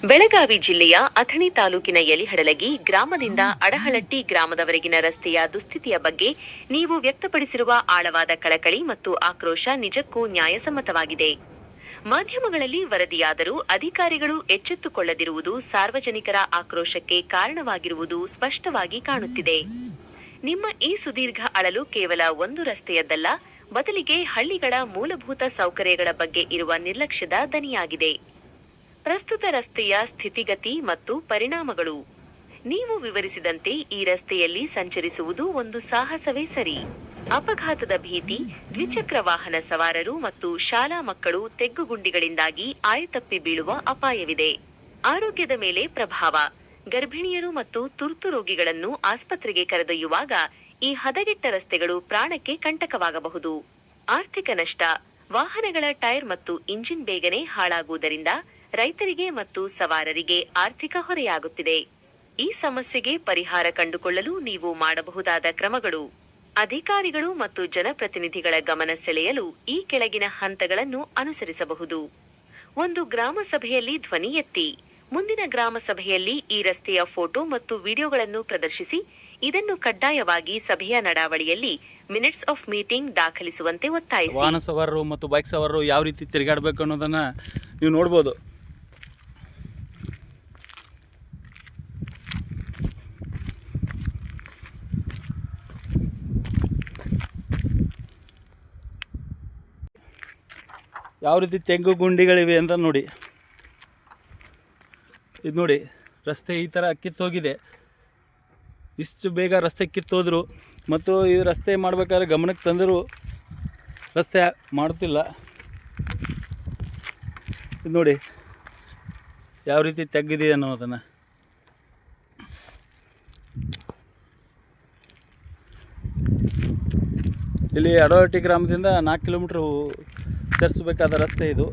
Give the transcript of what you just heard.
ಬೆಳಗಾವಿ ಜಿಲ್ಲೆಯ ಅಥಣಿ ತಾಲೂಕಿನ ಯಲಿಹಡಲಗಿ ಗ್ರಾಮದಿಂದ ಅಡಹಳಟ್ಟಿ ಗ್ರಾಮದವರೆಗಿನ ರಸ್ತೆಯ ದುಸ್ಥಿತಿಯ ಬಗ್ಗೆ ನೀವು ವ್ಯಕ್ತಪಡಿಸಿರುವ ಆಳವಾದ ಕಳಕಳಿ ಮತ್ತು ಆಕ್ರೋಶ ನಿಜಕ್ಕೂ ನ್ಯಾಯಸಮ್ಮತವಾಗಿದೆ. ಮಾಧ್ಯಮಗಳಲ್ಲಿ ವರದಿಯಾದರೂ ಅಧಿಕಾರಿಗಳು ಎಚ್ಚೆತ್ತುಕೊಳ್ಳದಿರುವುದು ಸಾರ್ವಜನಿಕರ ಆಕ್ರೋಶಕ್ಕೆ ಕಾರಣವಾಗಿರುವುದು ಸ್ಪಷ್ಟವಾಗಿ ಕಾಣುತ್ತಿದೆ. ನಿಮ್ಮ ಈ ಸುದೀರ್ಘ ಅಳಲು ಕೇವಲ ಒಂದು ರಸ್ತೆಯದ್ದಲ್ಲ, ಬದಲಿಗೆ ಹಳ್ಳಿಗಳ ಮೂಲಭೂತ ಸೌಕರ್ಯಗಳ ಬಗ್ಗೆ ಇರುವ ನಿರ್ಲಕ್ಷ್ಯದ ದನಿಯಾಗಿದೆ. ಪ್ರಸ್ತುತ ರಸ್ತೆಯ ಸ್ಥಿತಿಗತಿ ಮತ್ತು ಪರಿಣಾಮಗಳು. ನೀವು ವಿವರಿಸಿದಂತೆ ಈ ರಸ್ತೆಯಲ್ಲಿ ಸಂಚರಿಸುವುದು ಒಂದು ಸಾಹಸವೇ ಸರಿ. ಅಪಘಾತದ ಭೀತಿ, ದ್ವಿಚಕ್ರ ವಾಹನ ಸವಾರರು ಮತ್ತು ಶಾಲಾ ಮಕ್ಕಳು ತೆಗ್ಗುಗುಂಡಿಗಳಿಂದಾಗಿ ಆಯತಪ್ಪಿ ಬೀಳುವ ಅಪಾಯವಿದೆ. ಆರೋಗ್ಯದ ಮೇಲೆ ಪ್ರಭಾವ. ಗರ್ಭಿಣಿಯರು ಮತ್ತು ತುರ್ತು ರೋಗಿಗಳನ್ನು ಆಸ್ಪತ್ರೆಗೆ ಕರೆದೊಯ್ಯುವಾಗ ಈ ಹದಗೆಟ್ಟ ರಸ್ತೆಗಳು ಪ್ರಾಣಕ್ಕೆ ಕಂಟಕವಾಗಬಹುದು. ಆರ್ಥಿಕ ನಷ್ಟ. ವಾಹನಗಳ ಟೈರ್ ಮತ್ತು ಇಂಜಿನ್ ಬೇಗನೆ ಹಾಳಾಗುವುದರಿಂದ ರೈತರಿಗೆ ಮತ್ತು ಸವಾರರಿಗೆ ಆರ್ಥಿಕ ಹೊರೆಯಾಗುತ್ತಿದೆ. ಈ ಸಮಸ್ಯೆಗೆ ಪರಿಹಾರ ಕಂಡುಕೊಳ್ಳಲು ನೀವು ಮಾಡಬಹುದಾದ ಕ್ರಮಗಳು. ಅಧಿಕಾರಿಗಳು ಮತ್ತು ಜನಪ್ರತಿನಿಧಿಗಳ ಗಮನ ಸೆಳೆಯಲು ಈ ಕೆಳಗಿನ ಹಂತಗಳನ್ನು ಅನುಸರಿಸಬಹುದು. 1. ಗ್ರಾಮ ಸಭೆಯಲ್ಲಿ ಧ್ವನಿ ಎತ್ತಿ. ಮುಂದಿನ ಗ್ರಾಮ ಸಭೆಯಲ್ಲಿ ಈ ರಸ್ತೆಯ ಫೋಟೋ ಮತ್ತು ವಿಡಿಯೋಗಳನ್ನು ಪ್ರದರ್ಶಿಸಿ. ಇದನ್ನು ಕಡ್ಡಾಯವಾಗಿ ಸಭೆಯ ನಡಾವಳಿಯಲ್ಲಿ ಮಿನಿಟ್ಸ್ ಆಫ್ ಮೀಟಿಂಗ್ ದಾಖಲಿಸುವಂತೆ ಒತ್ತಾಯಿಸಿ. ವಾಹನ ಸವಾರರು ಮತ್ತು ಬೈಕ್ ಸವಾರರು ಯಾವ ರೀತಿ ತಿರುಗಾಡಬೇಕು ಅನ್ನೋದನ್ನ ನೀವು ನೋಡ್ಬೋದು. ಯಾವ ರೀತಿ ತೆಗ್ಗು ಗುಂಡಿಗಳಿವೆ ಅಂತ ನೋಡಿ. ಇದು ನೋಡಿ, ರಸ್ತೆ ಈ ಥರ ಕಿತ್ತೋಗಿದೆ. ಇಷ್ಟು ಬೇಗ ರಸ್ತೆ ಕಿತ್ತೋದ್ರು ಮತ್ತು ಈ ರಸ್ತೆ ಮಾಡಬೇಕಾದ್ರೆ ಗಮನಕ್ಕೆ ತಂದರೂ ರಸ್ತೆ ಮಾಡ್ತಿಲ್ಲ. ಇದು ನೋಡಿ ಯಾವ ರೀತಿ ತೆಗ್ಗಿದೆ ಅನ್ನೋದನ್ನು. ಇಲ್ಲಿ ಅಡಹಟ್ಟಿ ಗ್ರಾಮದಿಂದ 4 ಕಿಲೋಮೀಟ್ರು ಚಲಿಸಬೇಕಾದ ರಸ್ತೆ ಇದು.